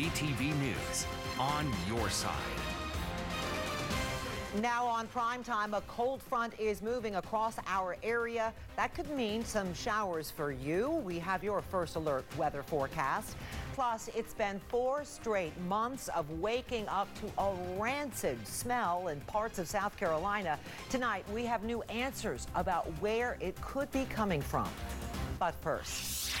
WBTV News, on your side. Now on Primetime, a cold front is moving across our area. That could mean some showers for you. We have your first alert weather forecast. Plus, it's been 4 straight months of waking up to a rancid smell in parts of South Carolina. Tonight, we have new answers about where it could be coming from. But first.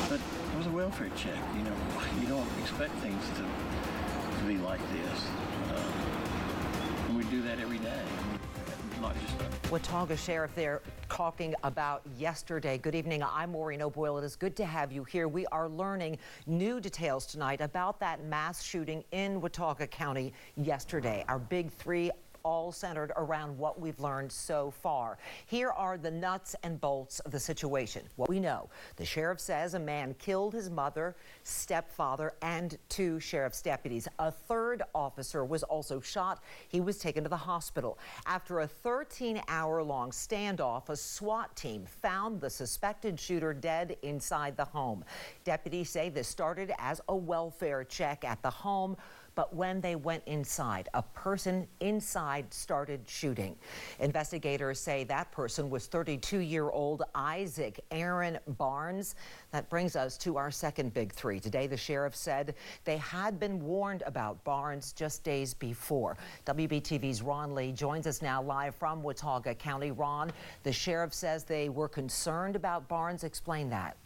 But it was a welfare check. You know, you don't expect things to be like this. And we do that every day. Not just us. Watauga Sheriff there talking about yesterday. Good evening. I'm Maureen O'Boyle. It is good to have you here. We are learning new details tonight about that mass shooting in Watauga County yesterday. Our big three all centered around what we've learned so far. Here are the nuts and bolts of the situation. What we know, the sheriff says a man killed his mother, stepfather, and 2 sheriff's deputies. A 3rd officer was also shot. He was taken to the hospital. After a 13-hour-long standoff, a SWAT team found the suspected shooter dead inside the home. Deputies say this started as a welfare check at the home, but when they went inside, a person inside started shooting. Investigators say that person was 32-year-old Isaac Aaron Barnes. That brings us to our second big three. Today, the sheriff said they had been warned about Barnes just days before. WBTV's Ron Lee joins us now live from Watauga County. Ron, the sheriff says they were concerned about Barnes. Explain that.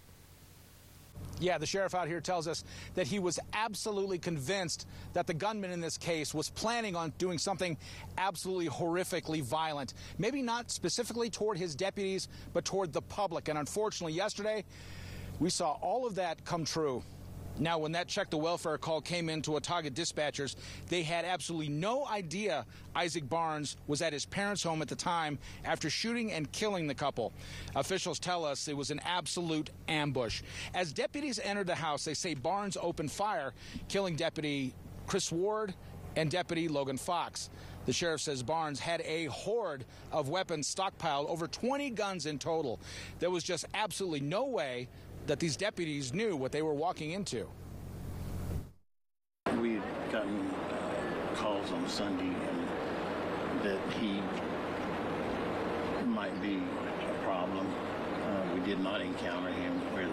Yeah, the sheriff out here tells us that he was absolutely convinced that the gunman in this case was planning on doing something absolutely horrifically violent. Maybe not specifically toward his deputies, but toward the public. And unfortunately, yesterday, we saw all of that come true. Now, when that check the welfare call came in to Watauga dispatchers, they had absolutely no idea Isaac Barnes was at his parents' home at the time after shooting and killing the couple. Officials tell us it was an absolute ambush. As deputies entered the house, they say Barnes opened fire, killing Deputy Chris Ward and Deputy Logan Fox. The sheriff says Barnes had a horde of weapons stockpiled, over 20 guns in total. There was just absolutely no way that these deputies knew what they were walking into. We had gotten calls on Sunday that he might be a problem. We did not encounter him where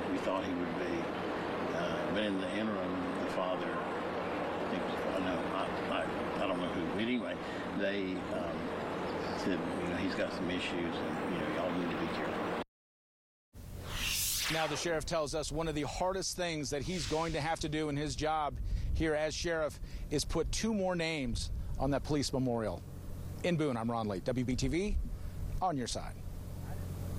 we thought he would be. But in the interim, the father, I don't know who, but anyway, they said, he's got some issues and, y'all need to be careful. Now, the sheriff tells us one of the hardest things that he's going to have to do in his job here as sheriff is put 2 more names on that police memorial. In Boone, I'm Ron Lee, WBTV, on your side.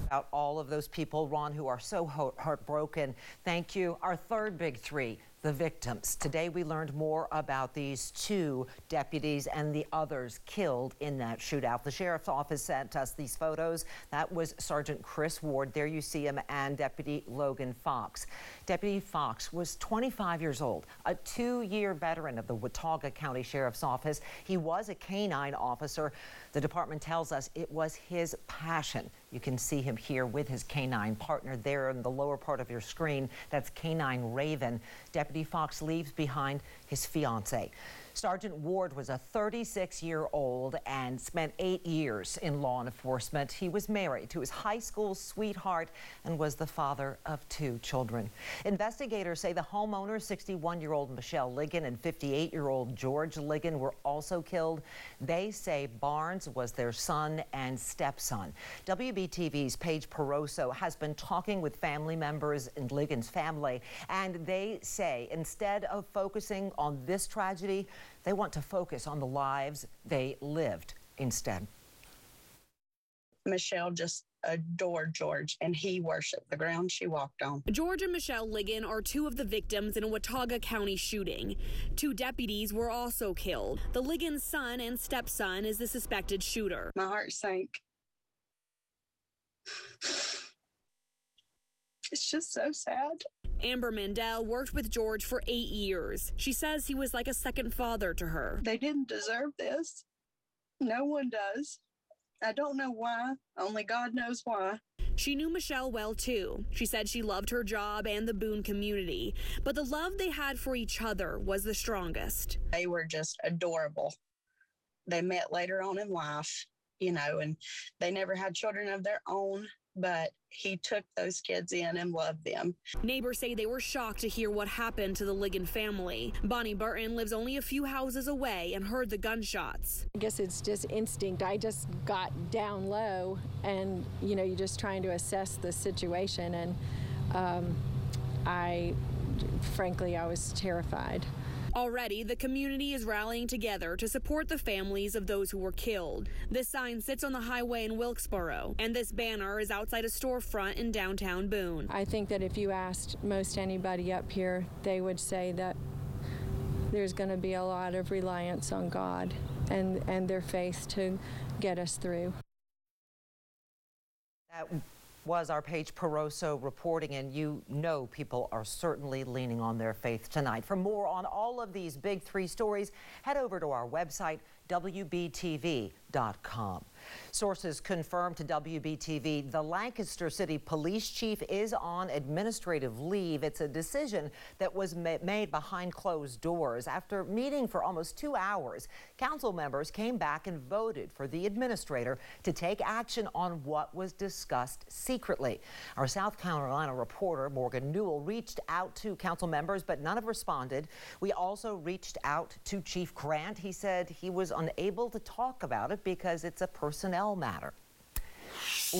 About all of those people, Ron, who are so heartbroken. Thank you. Our third big three, the victims. Today we learned more about these 2 deputies and the others killed in that shootout. The sheriff's office sent us these photos. That was Sergeant Chris Ward. There you see him, and Deputy Logan Fox. Deputy Fox was 25 years old, a 2-year veteran of the Watauga County Sheriff's Office. He was a canine officer. The department tells us it was his passion. You can see him here with his canine partner there in the lower part of your screen. That's Canine Raven. Deputy Fox leaves behind his fiancée. Sergeant Ward was a 36-year-old and spent 8 years in law enforcement. He was married to his high school sweetheart and was the father of 2 children. Investigators say the homeowner, 61-year-old Michelle Ligon and 58-year-old George Ligon, were also killed. They say Barnes was their son and stepson. WBTV's Paige Peroso has been talking with family members in Ligon's family, and they say instead of focusing on this tragedy, they want to focus on the lives they lived instead. Michelle just adored George, and he worshiped the ground she walked on. George and Michelle Ligon are 2 of the victims in a Watauga County shooting. 2 deputies were also killed. The Ligon's son and stepson is the suspected shooter. My heart sank. It's just so sad. Amber Mandel worked with George for 8 years. She says he was like a second father to her. They didn't deserve this. No one does. I don't know why. Only God knows why. She knew Michelle well, too. She said she loved her job and the Boone community, but the love they had for each other was the strongest. They were just adorable. They met later on in life, and they never had children of their own, but he took those kids in and loved them. Neighbors say they were shocked to hear what happened to the Ligon family. Bonnie Burton lives only a few houses away and heard the gunshots. I guess it's just instinct. I just got down low and, you're just trying to assess the situation. And frankly, I was terrified. Already, the community is rallying together to support the families of those who were killed. This sign sits on the highway in Wilkesboro, and this banner is outside a storefront in downtown Boone. I think that if you asked most anybody up here, they would say that there's going to be a lot of reliance on God and their faith to get us through. That was our Paige Peroso reporting, and people are certainly leaning on their faith tonight. For more on all of these big three stories, head over to our website, WBTV.com. Sources confirmed to WBTV the Lancaster City Police Chief is on administrative leave. It's a decision that was made behind closed doors. After meeting for almost 2 hours, council members came back and voted for the administrator to take action on what was discussed secretly. Our South Carolina reporter Morgan Newell reached out to council members, but none have responded. We also reached out to Chief Grant. He said he was unable to talk about it because it's a personnel matter.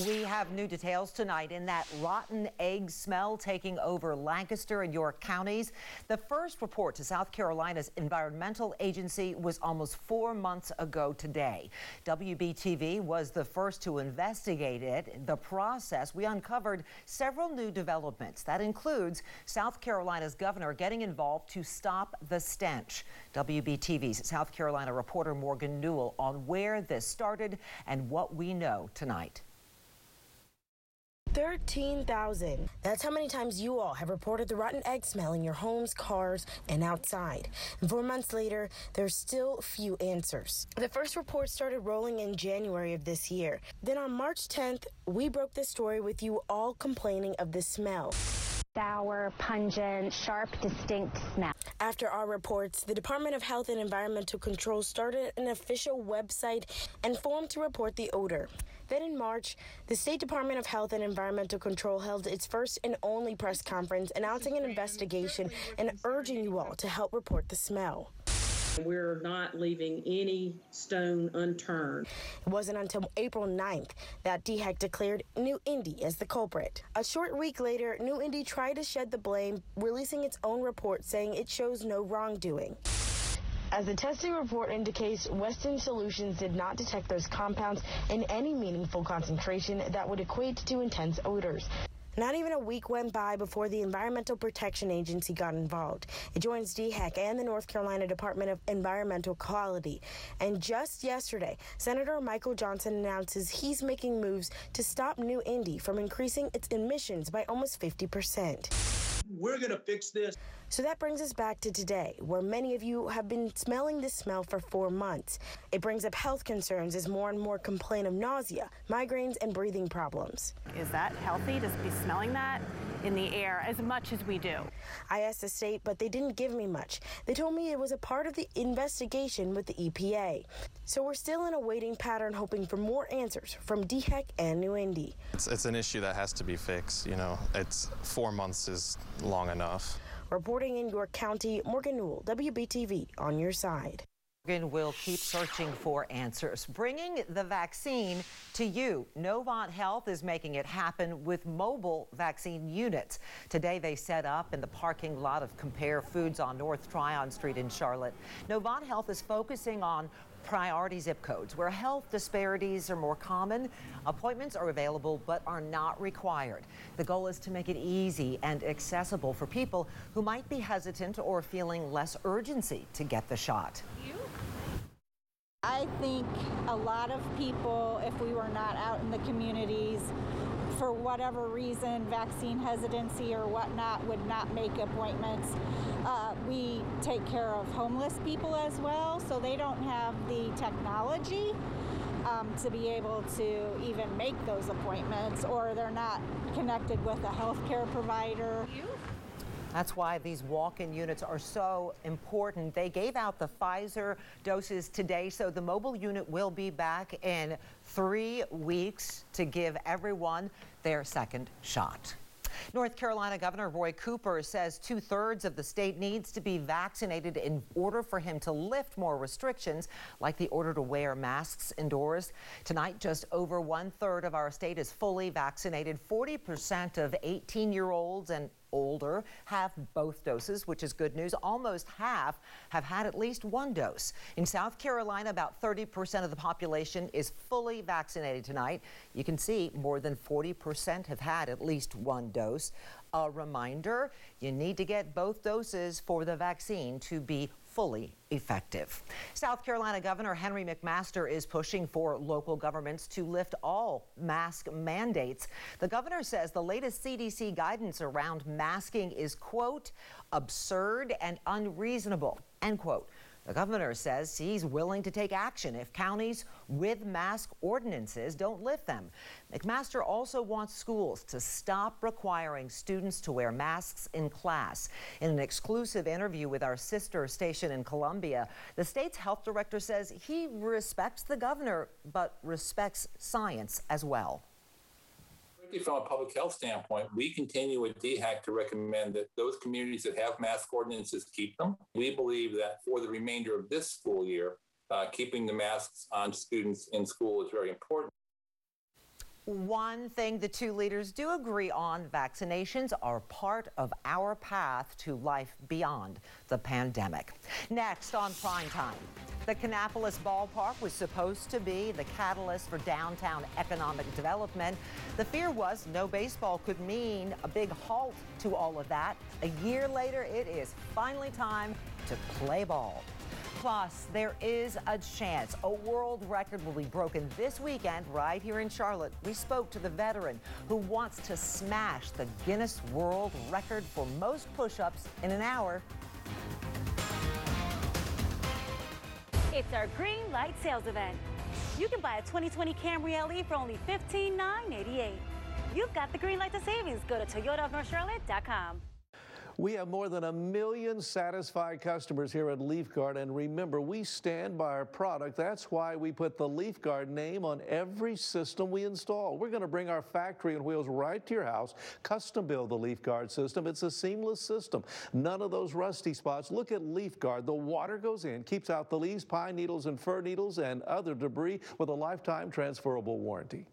We have new details tonight in that rotten egg smell taking over Lancaster and York counties. The first report to South Carolina's environmental agency was almost 4 months ago today. WBTV was the first to investigate it. The process, we uncovered several new developments. That includes South Carolina's governor getting involved to stop the stench. WBTV's South Carolina reporter Morgan Newell on where this started and what we know tonight. 13,000. That's how many times you all have reported the rotten egg smell in your homes, cars, and outside. And 4 months later, there's still few answers. The first report started rolling in January of this year. Then on March 10th, we broke the story with you all complaining of the smell. Sour, pungent, sharp, distinct smell. After our reports, the Department of Health and Environmental Control started an official website and form to report the odor. Then in March, the State Department of Health and Environmental Control held its first and only press conference announcing an investigation and urging you all to help report the smell. We're not leaving any stone unturned. It wasn't until April 9th that DHEC declared New Indy as the culprit. A short week later, New Indy tried to shed the blame, releasing its own report saying it shows no wrongdoing. As the testing report indicates, Weston Solutions did not detect those compounds in any meaningful concentration that would equate to intense odors. Not even a week went by before the Environmental Protection Agency got involved. It joins DHEC and the North Carolina Department of Environmental Quality. And just yesterday, Senator Michael Johnson announces he's making moves to stop New Indy from increasing its emissions by almost 50%. We're going to fix this. So that brings us back to today, where many of you have been smelling this smell for 4 months. It brings up health concerns as more and more complain of nausea, migraines, and breathing problems. Is that healthy to be smelling that in the air as much as we do? I asked the state, but they didn't give me much. They told me it was a part of the investigation with the EPA. So we're still in a waiting pattern, hoping for more answers from DHEC and New Indy. It's an issue that has to be fixed. It's 4 months is long enough. Reporting in York County, Morgan Newell, WBTV, on your side. Morgan will keep searching for answers. Bringing the vaccine to you. Novant Health is making it happen with mobile vaccine units. Today they set up in the parking lot of Compare Foods on North Tryon Street in Charlotte. Novant Health is focusing on priority zip codes where health disparities are more common. Appointments are available but are not required. The goal is to make it easy and accessible for people who might be hesitant or feeling less urgency to get the shot. I think a lot of people, if we were not out in the communities, for whatever reason, vaccine hesitancy or whatnot, would not make appointments. We take care of homeless people as well, so they don't have the technology to be able to even make those appointments, or they're not connected with a healthcare provider. That's why these walk-in units are so important. They gave out the Pfizer doses today, so the mobile unit will be back in 3 weeks to give everyone their second shot. North Carolina Governor Roy Cooper says 2/3 of the state needs to be vaccinated in order for him to lift more restrictions, like the order to wear masks indoors. Tonight, just over 1/3 of our state is fully vaccinated. 40% of 18-year-olds and older have both doses, which is good news. Almost half have had at least one dose. In South Carolina, about 30% of the population is fully vaccinated tonight. You can see more than 40% have had at least one dose. A reminder, you need to get both doses for the vaccine to be fully effective. South Carolina Governor Henry McMaster is pushing for local governments to lift all mask mandates. The governor says the latest CDC guidance around masking is, quote, absurd and unreasonable, end quote. The governor says he's willing to take action if counties with mask ordinances don't lift them. McMaster also wants schools to stop requiring students to wear masks in class. In an exclusive interview with our sister station in Columbia, the state's health director says he respects the governor, but respects science as well. From a public health standpoint, we continue at DHAC to recommend that those communities that have mask ordinances keep them. We believe that for the remainder of this school year, keeping the masks on students in school is very important. One thing the two leaders do agree on: vaccinations are part of our path to life beyond the pandemic. Next on Primetime, the Kannapolis Ballpark was supposed to be the catalyst for downtown economic development. The fear was no baseball could mean a big halt to all of that. A year later, it is finally time to play ball. Plus, there is a chance a world record will be broken this weekend right here in Charlotte. We spoke to the veteran who wants to smash the Guinness World Record for most push-ups in an hour. It's our Green Light Sales Event. You can buy a 2020 Camry LE for only $15,988. You've got the green light to savings. Go to toyotaofnorthcharlotte.com. We have more than 1 million satisfied customers here at LeafGuard, and remember, we stand by our product. That's why we put the LeafGuard name on every system we install. We're going to bring our factory and wheels right to your house, custom build the LeafGuard system. It's a seamless system. None of those rusty spots. Look at LeafGuard. The water goes in, keeps out the leaves, pine needles, and fir needles, and other debris with a lifetime transferable warranty.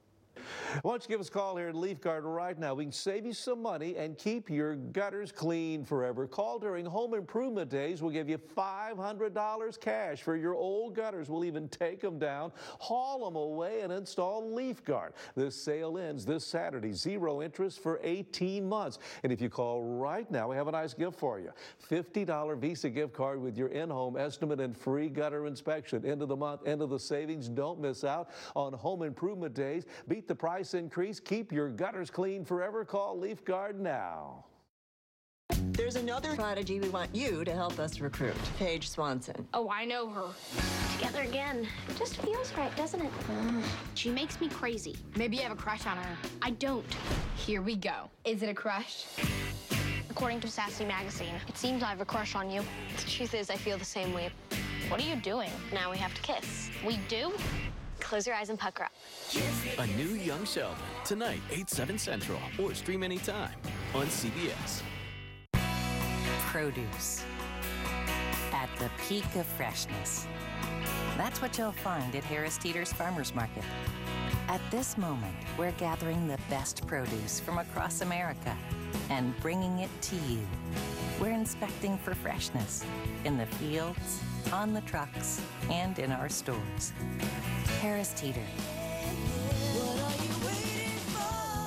Why don't you give us a call here at LeafGuard right now? We can save you some money and keep your gutters clean forever. Call during home improvement days. We'll give you $500 cash for your old gutters. We'll even take them down, haul them away, and install LeafGuard. This sale ends this Saturday. 0 interest for 18 months. And if you call right now, we have a nice gift for you. $50 Visa gift card with your in-home estimate and free gutter inspection. End of the month, end of the savings. Don't miss out on home improvement days. Beat the price increase. Keep your gutters clean forever. Call LeafGuard now. There's another prodigy we want you to help us recruit. Paige Swanson. Oh, I know her. Together again. It just feels right, doesn't it? She makes me crazy. Maybe you have a crush on her. I don't. Here we go. Is it a crush? According to Sassy Magazine, it seems I have a crush on you. The truth is, I feel the same way. What are you doing? Now we have to kiss. We do? Close your eyes and pucker up. A new Young Sheldon, tonight, 8/7 Central, or stream anytime on CBS. Produce. At the peak of freshness. That's what you'll find at Harris Teeter's Farmers Market. At this moment, we're gathering the best produce from across America and bringing it to you. We're inspecting for freshness in the fields, on the trucks, and in our stores. Harris Teeter.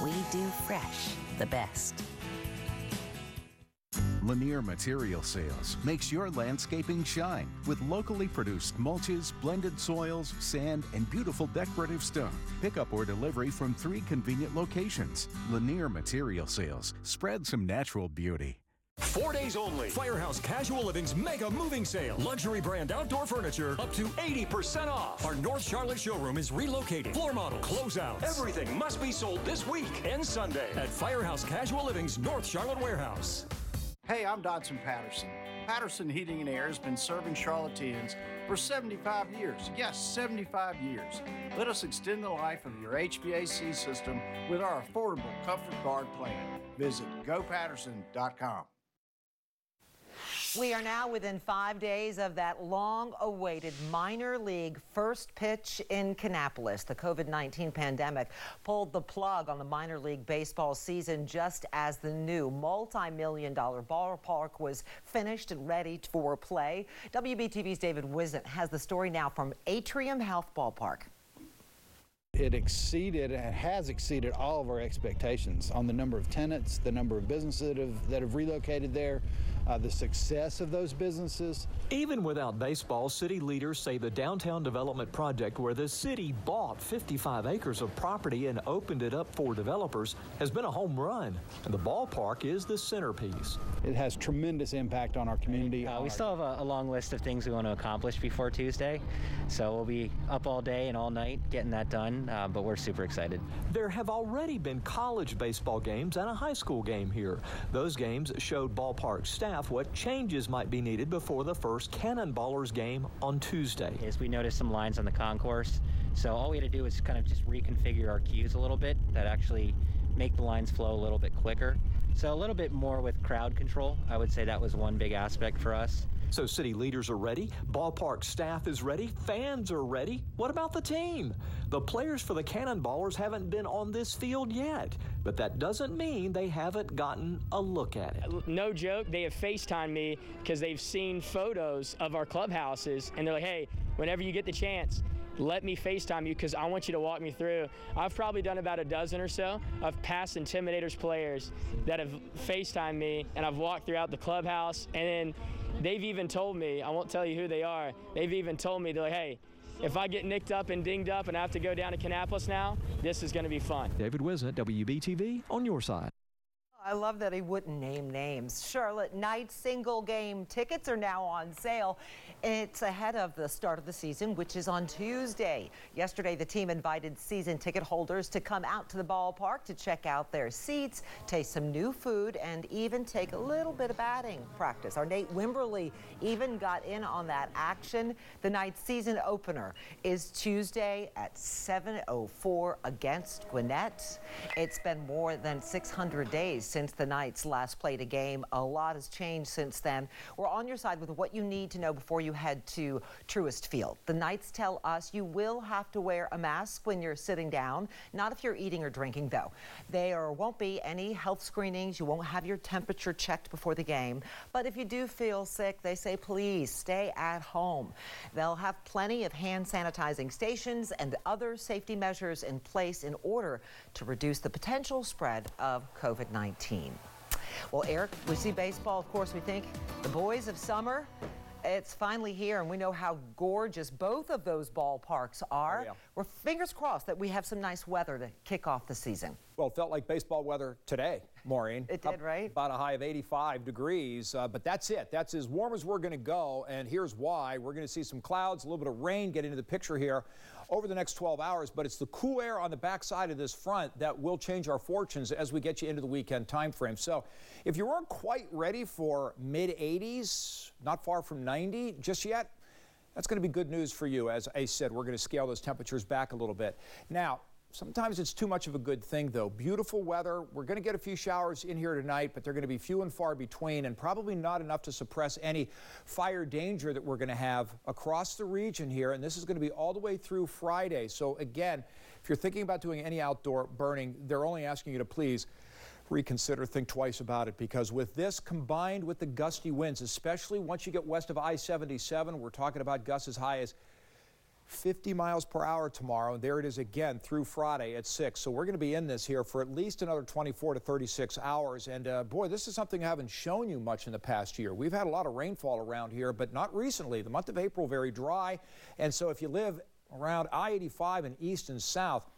We do fresh the best. Lanier Material Sales makes your landscaping shine with locally produced mulches, blended soils, sand, and beautiful decorative stone. Pickup or delivery from 3 convenient locations. Lanier Material Sales. Spread some natural beauty. 4 days only. Firehouse Casual Living's mega moving sale. Luxury brand outdoor furniture up to 80% off. Our North Charlotte showroom is relocating. Floor model, closeouts. Everything must be sold this week and Sunday at Firehouse Casual Living's North Charlotte warehouse. Hey, I'm Dodson Patterson. Patterson Heating and Air has been serving Charlotteans for 75 years. Yes, 75 years. Let us extend the life of your HVAC system with our affordable Comfort Guard plan. Visit gopatterson.com. We are now within 5 days of that long-awaited minor league first pitch in Kannapolis. The COVID-19 pandemic pulled the plug on the minor league baseball season just as the new multi-million-dollar ballpark was finished and ready for play. WBTV's David Wisnett has the story now from Atrium Health Ballpark. It exceeded and has exceeded all of our expectations on the number of tenants, the number of businesses that have relocated there, the success of those businesses. Even without baseball, city leaders say the downtown development project, where the city bought 55 acres of property and opened it up for developers, has been a home run. And the ballpark is the centerpiece. It has tremendous impact on our community. We still have a long list of things we want to accomplish before Tuesday. So we'll be up all day and all night getting that done, but we're super excited. There have already been college baseball games and a high school game here. Those games showed ballpark staff what changes might be needed before the first Cannonballers game on Tuesday. Yes, we noticed some lines on the concourse, so all we had to do was kind of just reconfigure our cues a little bit that actually make the lines flow a little bit quicker. So a little bit more with crowd control. I would say that was one big aspect for us. So city leaders are ready, ballpark staff is ready, fans are ready. What about the team? The players for the Cannonballers haven't been on this field yet, but that doesn't mean they haven't gotten a look at it. No joke, they have FaceTimed me because they've seen photos of our clubhouses, and they're like, hey, whenever you get the chance, let me FaceTime you because I want you to walk me through. I've probably done about a dozen or so of past Intimidators players that have FaceTimed me, and I've walked throughout the clubhouse, and then they've even told me, I won't tell you who they are, they've even told me, they're like, hey, if I get nicked up and dinged up and I have to go down to Kannapolis now, this is going to be fun. David Wisnett, WBTV, on your side. I love that he wouldn't name names. Charlotte Knights single game tickets are now on sale. It's ahead of the start of the season, which is on Tuesday. Yesterday, the team invited season ticket holders to come out to the ballpark to check out their seats, taste some new food, and even take a little bit of batting practice. Our Nate Wimberly even got in on that action. The Knights season opener is Tuesday at 7:04 against Gwinnett. It's been more than 600 days since the Knights last played a game. A lot has changed since then. We're on your side with what you need to know before you head to Truist Field. The Knights tell us you will have to wear a mask when you're sitting down, not if you're eating or drinking, though. There won't be any health screenings. You won't have your temperature checked before the game. But if you do feel sick, they say please stay at home. They'll have plenty of hand sanitizing stations and other safety measures in place in order to reduce the potential spread of COVID-19. Well, Eric, we see baseball, of course, we think the boys of summer. It's finally here, and we know how gorgeous both of those ballparks are. Oh, yeah. We're fingers crossed that we have some nice weather to kick off the season. Well, it felt like baseball weather today, Maureen. It did, right? About a high of 85 degrees, but that's it. That's as warm as we're going to go, and here's why. We're going to see some clouds, a little bit of rain get into the picture here over the next 12 hours, but it's the cool air on the backside of this front that will change our fortunes as we get you into the weekend time frame. So if you weren't quite ready for mid-80s, not far from 90 just yet, that's going to be good news for you. As I said, we're going to scale those temperatures back a little bit. Now, sometimes it's too much of a good thing, though. Beautiful weather. We're going to get a few showers in here tonight, but they're going to be few and far between and probably not enough to suppress any fire danger that we're going to have across the region here. And this is going to be all the way through Friday. So again, if you're thinking about doing any outdoor burning, they're only asking you to please reconsider, think twice about it, because with this combined with the gusty winds, especially once you get west of I-77, we're talking about gusts as high as 50 miles per hour tomorrow. There it is again through Friday at 6. So we're going to be in this here for at least another 24 to 36 hours. And boy, this is something I haven't shown you much in the past year. We've had a lot of rainfall around here, but not recently. The month of April, very dry. And so if you live around I-85 and east and south,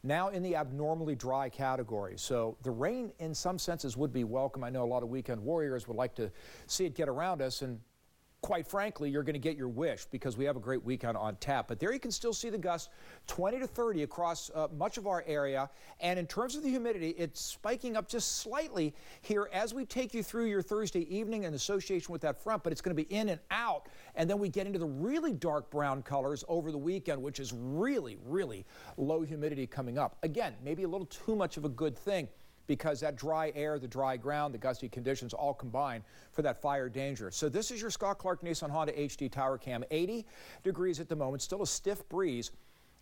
now in the abnormally dry category. So the rain in some senses would be welcome. I know a lot of weekend warriors would like to see it get around us, and quite frankly, you're going to get your wish because we have a great weekend on tap. But there you can still see the gusts 20 to 30 across much of our area. And in terms of the humidity, it's spiking up just slightly here as we take you through your Thursday evening in association with that front. But it's going to be in and out. And then we get into the really dark brown colors over the weekend, which is really, really low humidity coming up. Again, maybe a little too much of a good thing, because that dry air, the dry ground, the gusty conditions all combine for that fire danger. So this is your Scott Clark Nissan Honda HD Tower Cam. 80 degrees at the moment, still a stiff breeze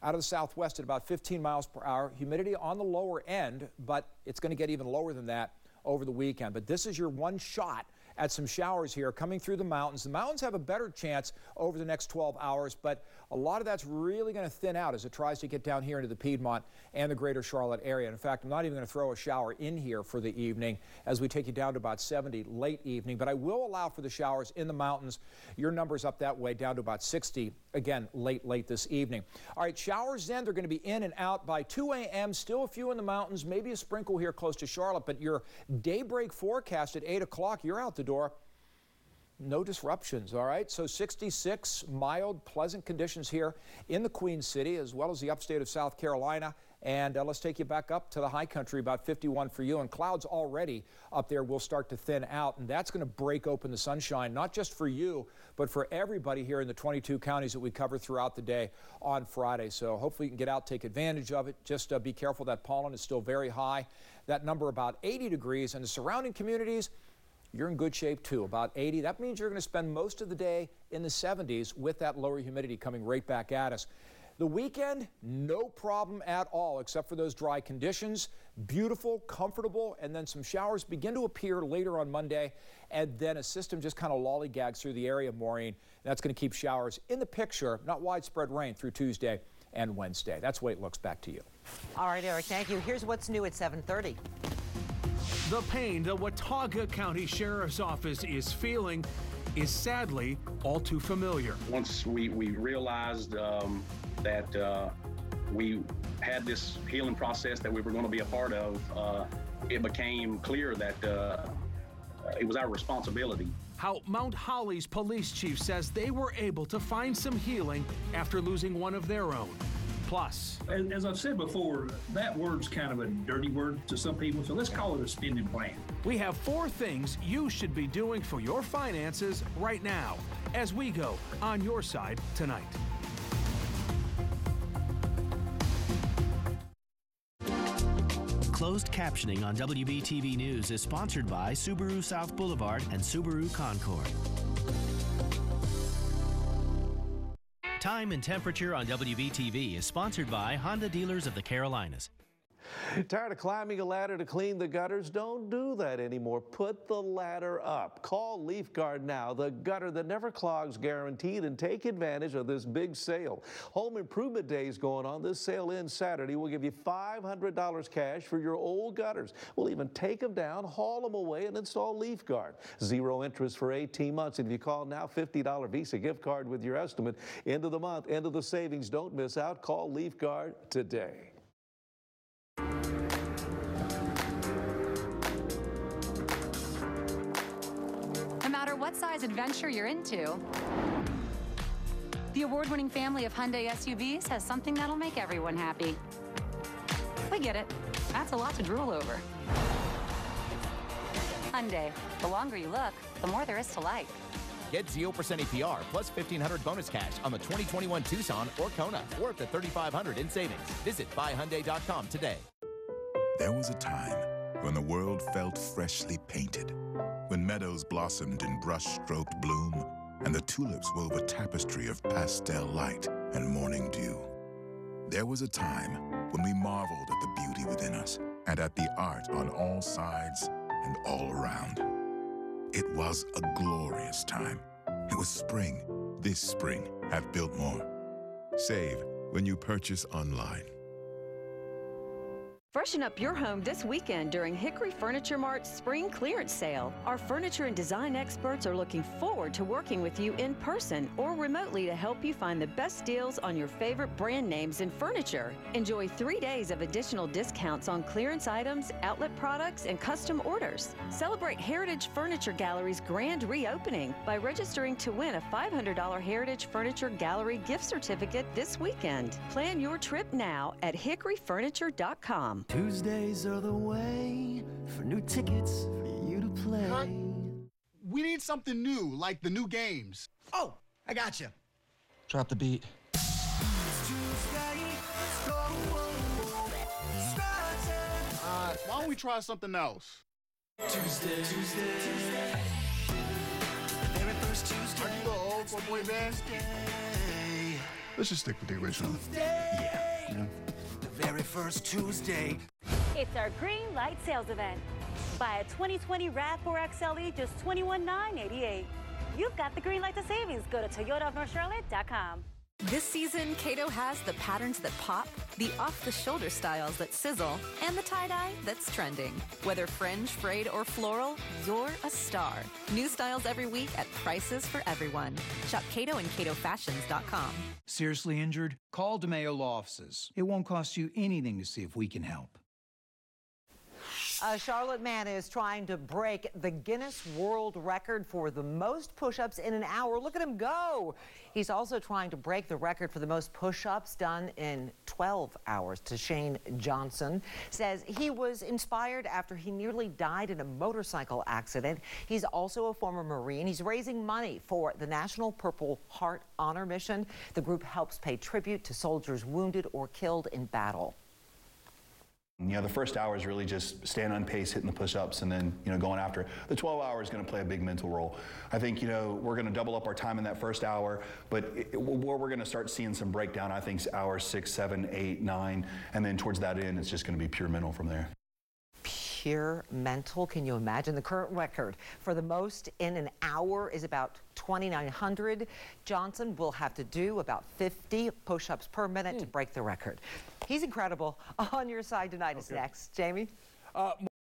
out of the southwest at about 15 miles per hour. Humidity on the lower end, but it's going to get even lower than that over the weekend. But this is your one shot at some showers here coming through the mountains. The mountains have a better chance over the next 12 hours, but a lot of that's really going to thin out as it tries to get down here into the Piedmont and the greater Charlotte area. In fact, I'm not even going to throw a shower in here for the evening as we take you down to about 70 late evening, but I will allow for the showers in the mountains. Your numbers up that way down to about 60, again, late this evening. All right, showers then, they're going to be in and out by 2 a.m. Still a few in the mountains, maybe a sprinkle here close to Charlotte, but your daybreak forecast at 8 o'clock, you're out the door. No disruptions, all right? So 66 mild, pleasant conditions here in the Queen City, as well as the upstate of South Carolina. And let's take you back up to the high country, about 51 for you. And clouds already up there will start to thin out, and that's going to break open the sunshine, not just for you, but for everybody here in the 22 counties that we cover throughout the day on Friday. So hopefully you can get out, take advantage of it. Just be careful, that pollen is still very high. That number about 80 degrees, and the surrounding communities, you're in good shape too, about 80. That means you're going to spend most of the day in the 70s with that lower humidity coming right back at us. The weekend, no problem at all, except for those dry conditions. Beautiful, comfortable, and then some showers begin to appear later on Monday, and then a system just kind of lollygags through the area, Maureen. That's going to keep showers in the picture, not widespread rain through Tuesday and Wednesday. That's the way it looks. Back to you. All right, Eric, thank you. Here's what's new at 7:30. The pain the Watauga County Sheriff's Office is feeling is sadly all too familiar. Once we realized that we had this healing process that we were going to be a part of, it became clear that it was our responsibility. How Mount Holly's police chief says they were able to find some healing after losing one of their own. Plus, as I've said before, that word's kind of a dirty word to some people, so let's call it a spending plan. We have 4 things you should be doing for your finances right now as we go on your side tonight. Closed captioning on WBTV News is sponsored by Subaru South Boulevard and Subaru Concord. Time and temperature on WBTV is sponsored by Honda Dealers of the Carolinas. Tired of climbing a ladder to clean the gutters? Don't do that anymore. Put the ladder up. Call Leaf Guard now, the gutter that never clogs guaranteed, and take advantage of this big sale. Home Improvement Day is going on. This sale ends Saturday. We'll give you $500 cash for your old gutters. We'll even take them down, haul them away, and install Leaf Guard. 0 interest for 18 months. If you call now, $50 Visa gift card with your estimate. End of the month, end of the savings. Don't miss out. Call Leaf Guard today. No matter what size adventure you're into, the award-winning family of Hyundai SUVs has something that'll make everyone happy. We get it. That's a lot to drool over. Hyundai. The longer you look, the more there is to like. Get 0% APR plus $1,500 bonus cash on the 2021 Tucson or Kona, or up to $3,500 in savings. Visit buyhyundai.com today. There was a time when the world felt freshly painted, when meadows blossomed in brush-stroked bloom, and the tulips wove a tapestry of pastel light and morning dew. There was a time when we marveled at the beauty within us and at the art on all sides and all around. It was a glorious time. It was spring. This spring at Biltmore. Save when you purchase online. Freshen up your home this weekend during Hickory Furniture Mart's spring clearance sale. Our furniture and design experts are looking forward to working with you in person or remotely to help you find the best deals on your favorite brand names in furniture. Enjoy 3 days of additional discounts on clearance items, outlet products, and custom orders. Celebrate Heritage Furniture Gallery's grand reopening by registering to win a $500 Heritage Furniture Gallery gift certificate this weekend. Plan your trip now at hickoryfurniture.com. Tuesdays are the way for new tickets for you to play. Cut. We need something new, like the new games. Oh, I got you. Drop the beat. Why don't we try something else? Tuesday. Very first Tuesday. Are you a little old for a boy band? Let's just stick with the original. Yeah. The very first Tuesday. It's our Green Light Sales Event. Buy a 2020 RAV4 XLE, just $21,988. You've got the green light to savings. Go to toyotaofnorthcharlotte.com. This season, Cato has the patterns that pop, the off-the-shoulder styles that sizzle, and the tie-dye that's trending. Whether fringe, frayed, or floral, you're a star. New styles every week at prices for everyone. Shop Cato and CatoFashions.com. Seriously injured? Call DeMayo Law Offices. It won't cost you anything to see if we can help. A Charlotte man is trying to break the Guinness World Record for the most push-ups in an hour. Look at him go. He's also trying to break the record for the most push-ups done in 12 hours. Shane Johnson says he was inspired after he nearly died in a motorcycle accident. He's also a former Marine. He's raising money for the National Purple Heart Honor Mission. The group helps pay tribute to soldiers wounded or killed in battle. You know, the first hour is really just staying on pace, hitting the push-ups, and then, going after it. The 12 hours is going to play a big mental role. I think, we're going to double up our time in that first hour, but where we're going to start seeing some breakdown, I think, is hours 6, 7, 8, 9, and then towards that end, it's just going to be pure mental from there. Pure mental. Can you imagine? The current record for the most in an hour is about 2,900. Johnson will have to do about 50 push-ups per minute to break the record. He's incredible. On Your Side Tonight is next. Jamie?